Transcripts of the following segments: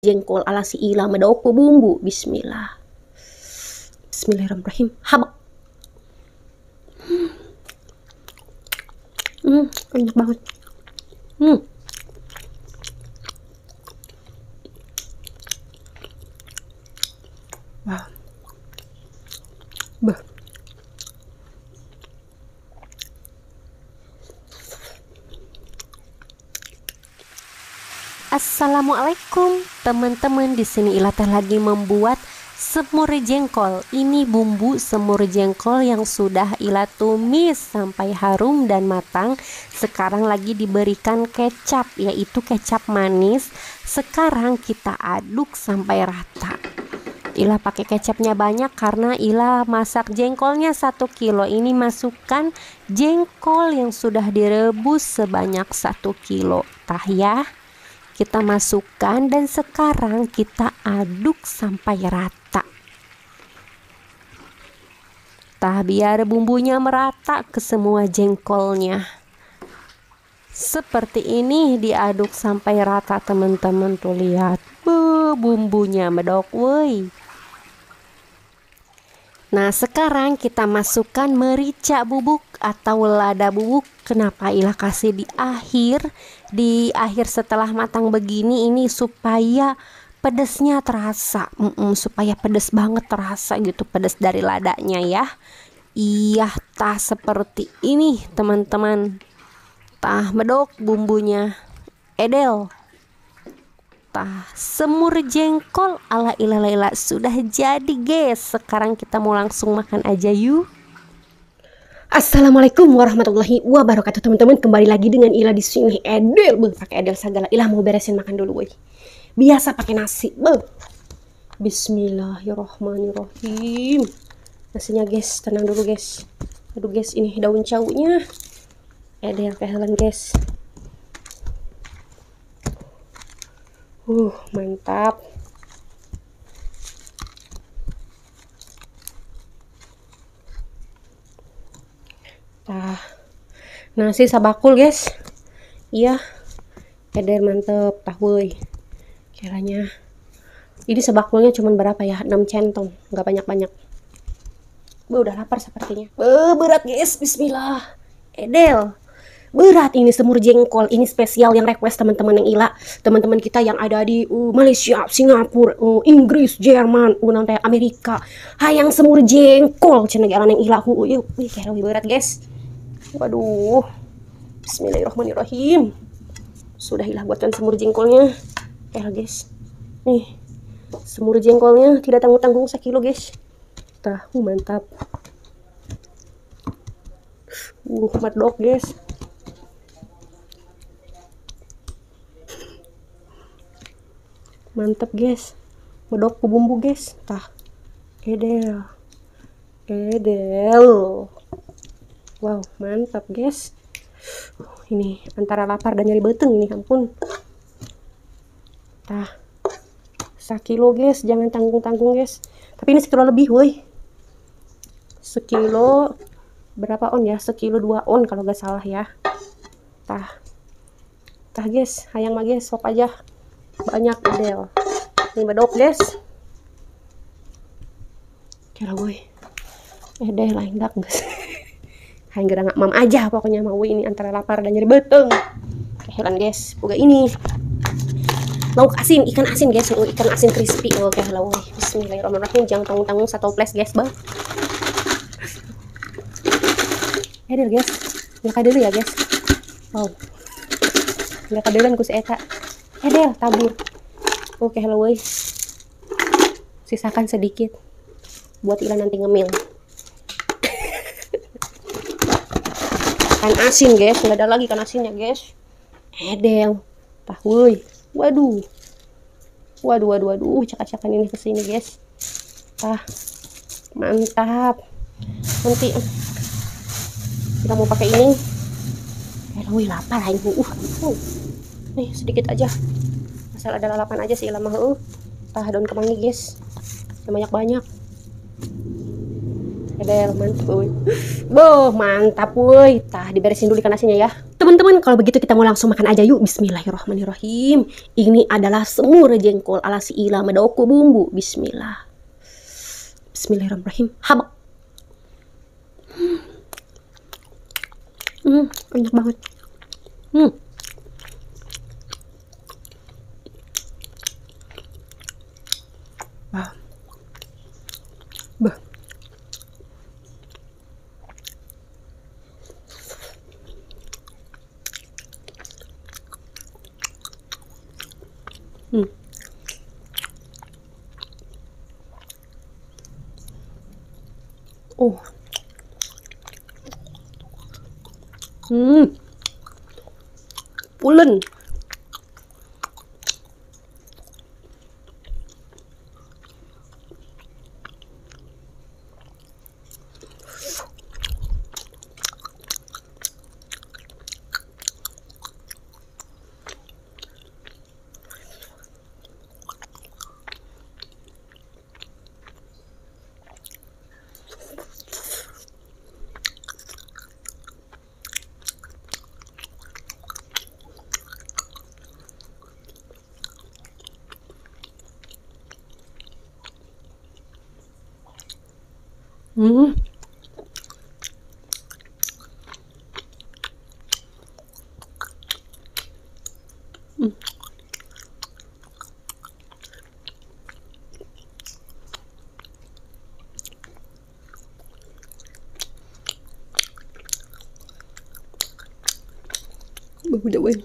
jengkol ala si Ila medoko bumbu. Bismillah. Bismillahirrahmanirrahim. Habak. Enak banget. Wow. Bah. Assalamualaikum teman-teman, di sini Ila teh lagi membuat semur jengkol. Ini bumbu semur jengkol yang sudah Ila tumis sampai harum dan matang. Sekarang lagi diberikan kecap, yaitu kecap manis. Sekarang kita aduk sampai rata. Ila pakai kecapnya banyak karena Ila masak jengkolnya 1 kilo. Ini masukkan jengkol yang sudah direbus sebanyak 1 kilo. Tah ya. Kita masukkan dan sekarang kita aduk sampai rata. Tah biar bumbunya merata ke semua jengkolnya. Seperti ini diaduk sampai rata teman-teman, tuh lihat. Bumbunya medok woi. Nah, sekarang kita masukkan merica bubuk atau lada bubuk. Kenapa Ila kasih di akhir setelah matang begini, ini supaya pedesnya terasa, supaya pedes banget terasa gitu, pedes dari ladanya ya. Iya, tah seperti ini teman-teman. Tah medok bumbunya edel. Tah semur jengkol ala Ila Laila sudah jadi guys. Sekarang kita mau langsung makan aja yuk. Assalamualaikum warahmatullahi wabarakatuh teman-teman. Kembali lagi dengan Ila di sini. Edel, pakai edel segala. Ila mau beresin makan dulu, woy. Biasa pakai nasi, Bismillahirrohmanirrohim. Nasinya guys, tenang dulu guys. Aduh guys, ini daun caunya. Edel kehalan guys. Mantap. Nah, nasi sabakul guys. Iya. Eder mantep tah woi. Kiranya ini sebakulnya cuman berapa ya? 6 centong, nggak banyak-banyak. Udah lapar sepertinya. Berat guys, bismillah. Edel. Berat ini semur jengkol, ini spesial yang request teman-teman yang Ila, teman-teman kita yang ada di Malaysia, Singapura, Inggris, Jerman, nanti Amerika. Hayang semur jengkol cenah negara yang Ila. Kayak lebih berat guys. Waduh. Bismillahirrahmanirrahim. Sudah Ila buatkan semur jengkolnya. Guys. Nih. Semur jengkolnya tidak tanggung-tanggung 1 kilo guys. Tah, mantap. Medok guys. Mantep guys, medok ke bumbu guys. Tah, edel. Wow, mantap guys. Ini antara lapar dan nyari beteng ini, ampun. Tah, 1 kilo guys, jangan tanggung-tanggung guys. Tapi ini 1 kilo lebih woi. 1 kilo berapa on ya? 1 kilo 2 on kalau gak salah ya. Tah guys, hayang mah guys, sok aja. Banyak edel. Ini bedok guys. Kira woi. Edel lain dak guys. Hayang gerang mam aja pokoknya mau ini antara lapar dan nyari beteng. Kehelan guys. Boga ini. Lauk asin, ikan asin guys. Ikan asin crispy. Oke, hello woi. Bismillahirrahmanirrahim. Jangan tanggung-tanggung 1 toples guys, bang. Edel guys. Nggak dulu ya guys. Wow. Nggak kadelan ku eta. Edel tabur. Oke, hello woi. Sisakan sedikit buat Ila nanti ngemil. Ikan asin guys, nggak ada lagi ikan asinnya guys. Edel tah woi. Waduh, cak-cakan ini ke sini guys. Tah, mantap. Nanti kita mau pakai ini. Hello woi, lapar aing. Nih sedikit aja, asal ada lalapan aja sih lama. Tah daun kemangi guys, banyak-banyak. Edel, mantap euy. Boh, mantap euy. Tah diberesin dulu ikan asinnya ya. Teman-teman, kalau begitu kita mau langsung makan aja yuk. Bismillahirrahmanirrahim. Ini adalah semur jengkol ala si Ila Medoko bumbu. Bismillah. Bismillahirrahmanirrahim. Habak. Enak banget. Wah. Bah. Oh. Pulen. Udah weh.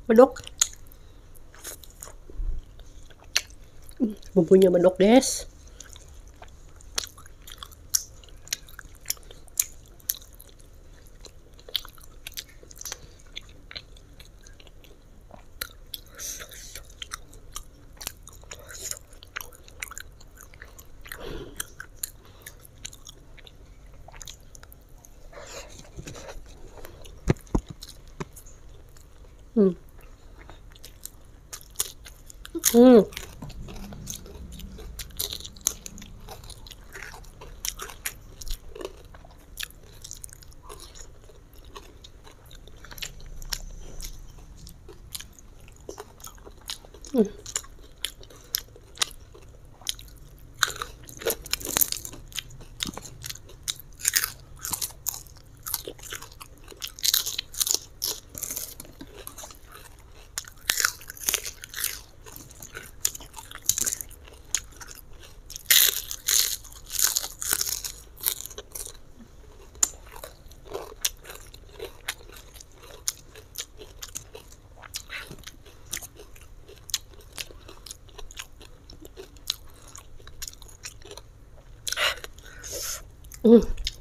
Medok. Bumbunya medok, guys.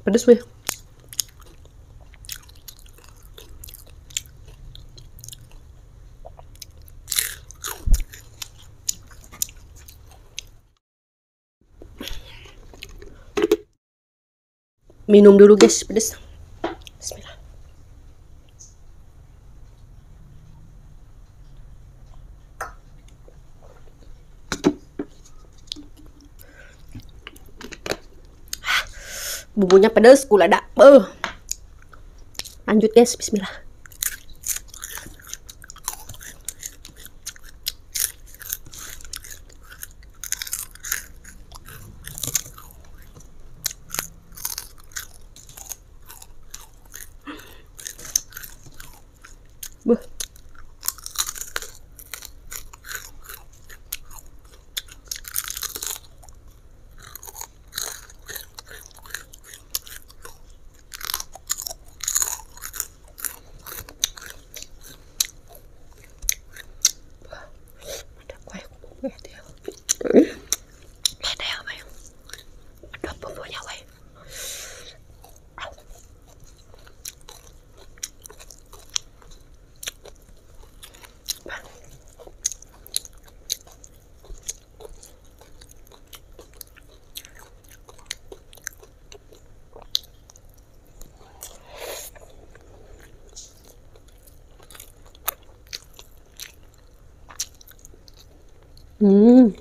Pedes weh. Minum dulu guys, pedes. Bismillah. Bumbunya pedes, gula ada. Lanjut guys, bismillah. Buh. Hmm.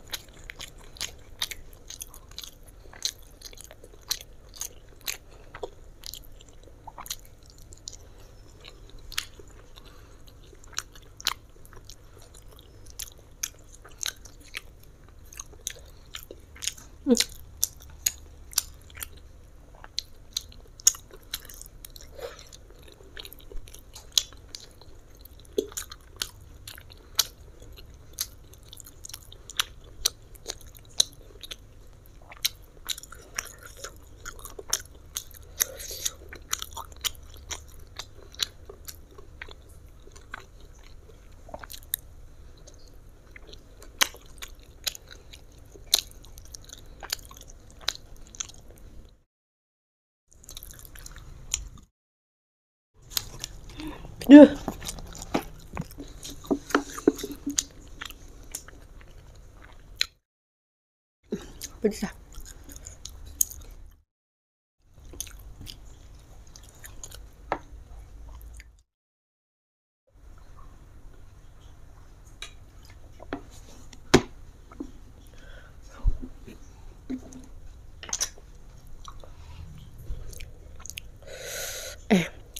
Duh. Pedes ah.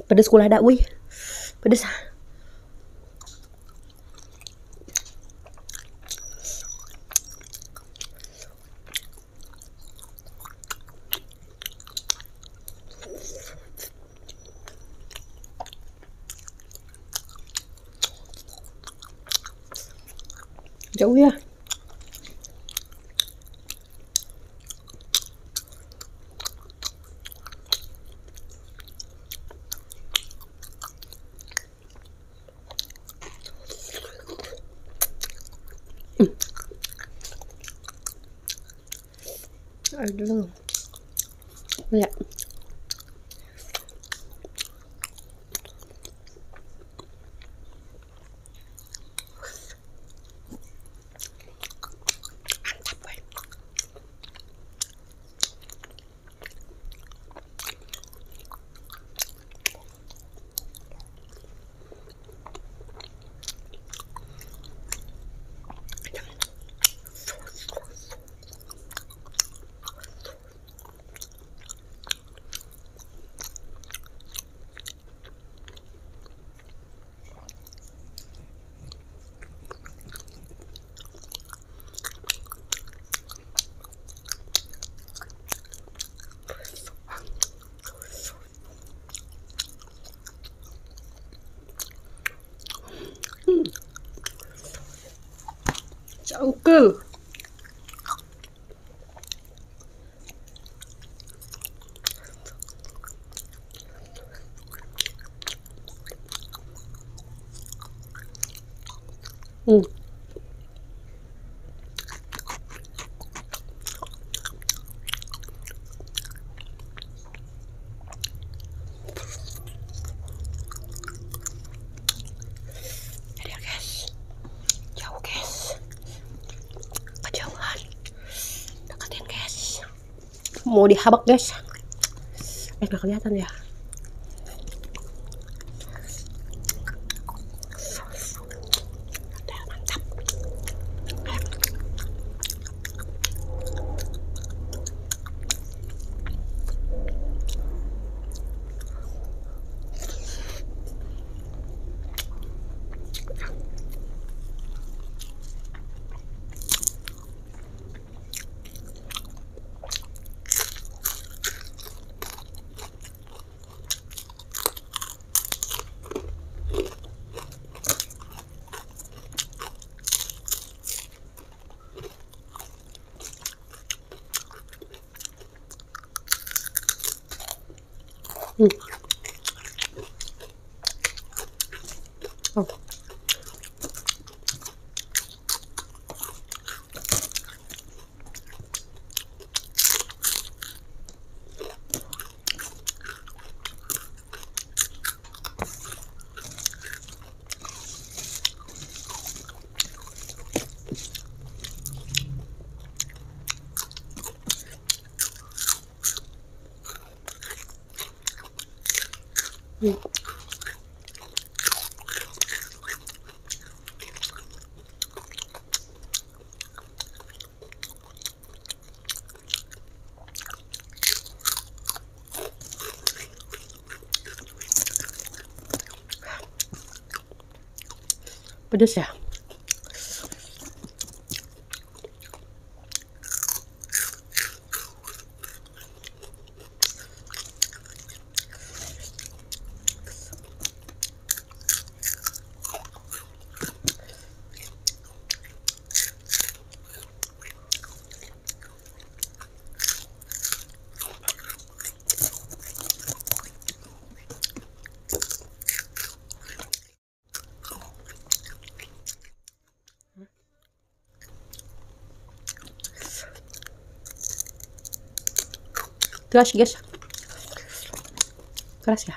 Pedes kula ada, wih. Pedes ah. Jauh ya. Aduh. Ya. Cangkel. Hmm. Ada guys. Jauh guys. Kejauhan. Deketin guys. Mau dihabak guys. Nggak kelihatan ya. Mantap. Hmm. Oh. Hmm. Pedes ya. Keras guys, keras ya.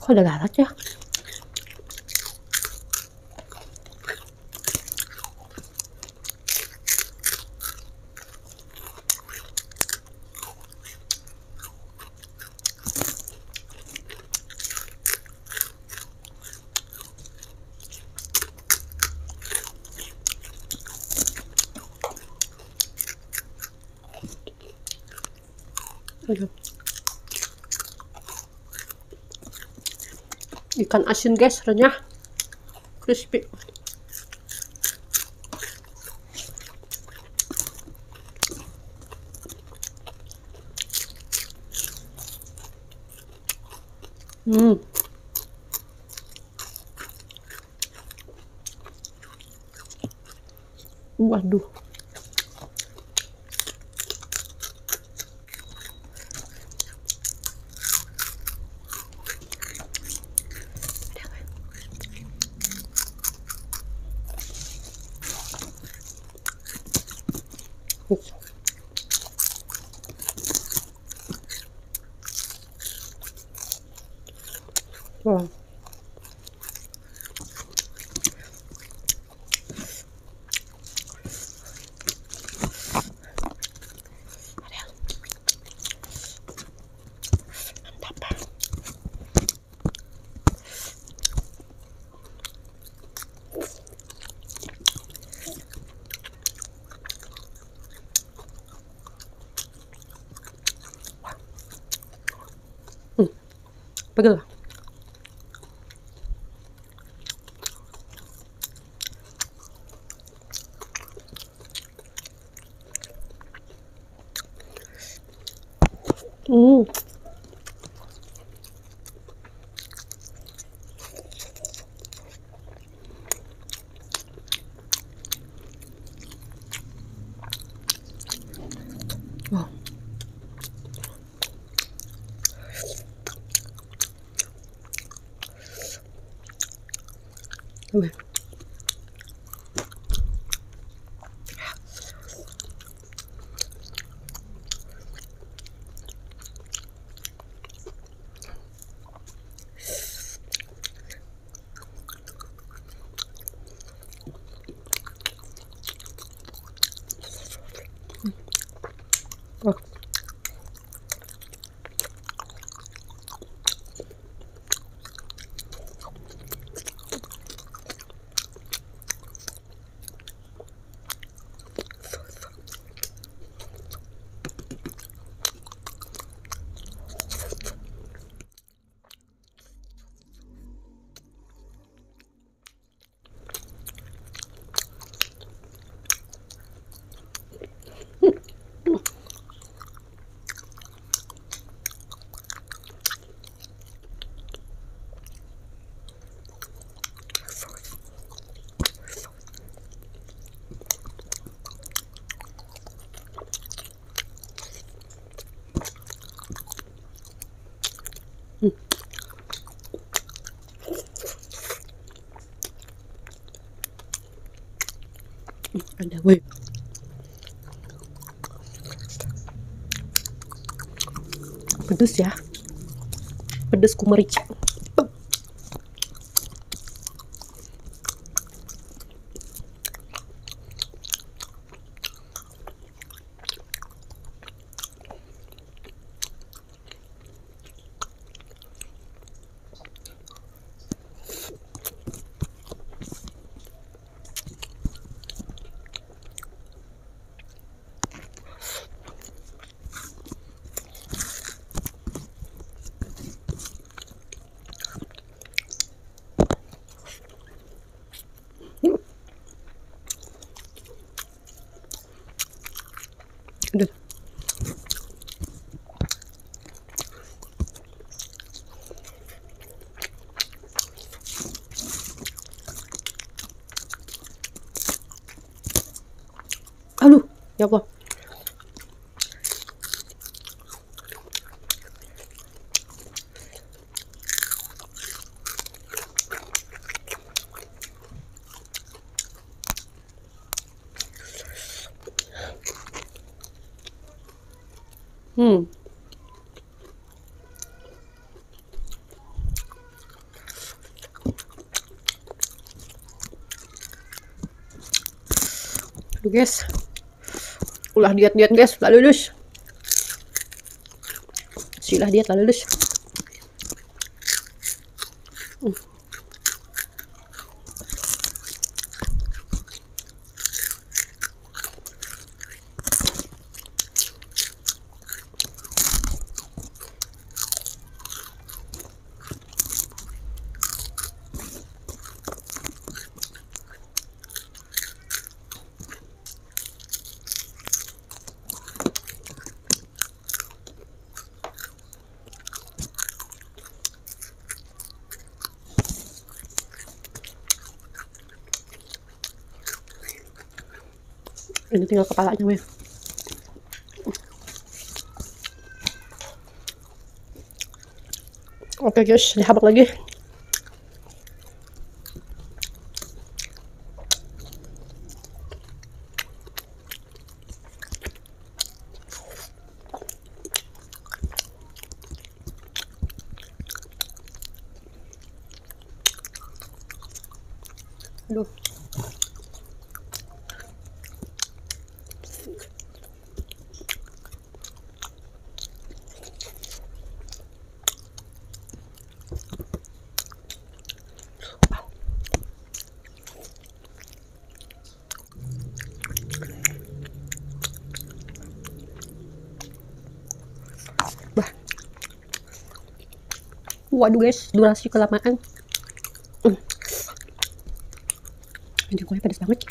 Kok ada lalat ya? Aduh. Ikan asin guys, renyah, crispy. Waduh. Wow. Pegel. Wow. Oh. Ada, wih. Pedes ya, pedes kumerica. Ya Allah. Aduh guys, ulah diet guys, gak lulus. Silah diet gak lulus. Ini tinggal kepalanya weh. Oke guys, dihabak lagi. Aduh. Bah. Waduh guys, durasi kelamaan. Ini kuahnya pedas banget.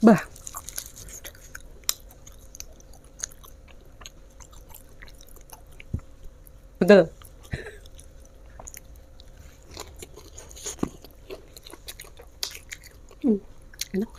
Bah. Betul. Enak.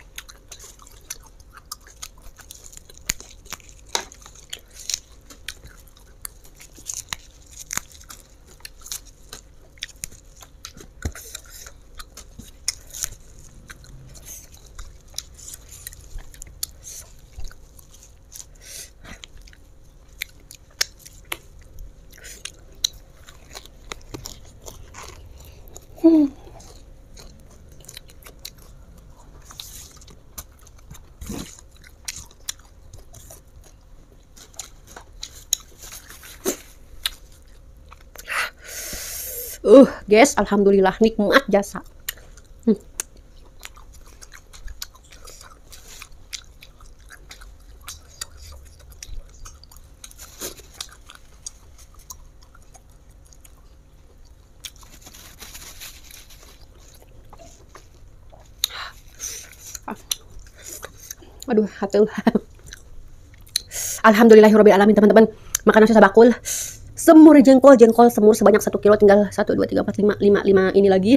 Guys, alhamdulillah nikmat jasa. Aduh, hatul. Alhamdulillahirobbilalamin teman-teman. Makanan saya bakul. Semur jengkol semur sebanyak 1 kilo, tinggal 1 2 3 4 5 ini lagi.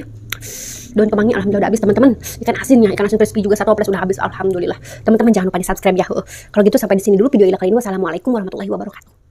Daun kemangi alhamdulillah udah habis teman-teman. Ikan asin crispy juga 1 toples udah habis alhamdulillah. Teman-teman jangan lupa di subscribe ya. Kalau gitu sampai di sini dulu video ila kali ini. Wassalamualaikum warahmatullahi wabarakatuh.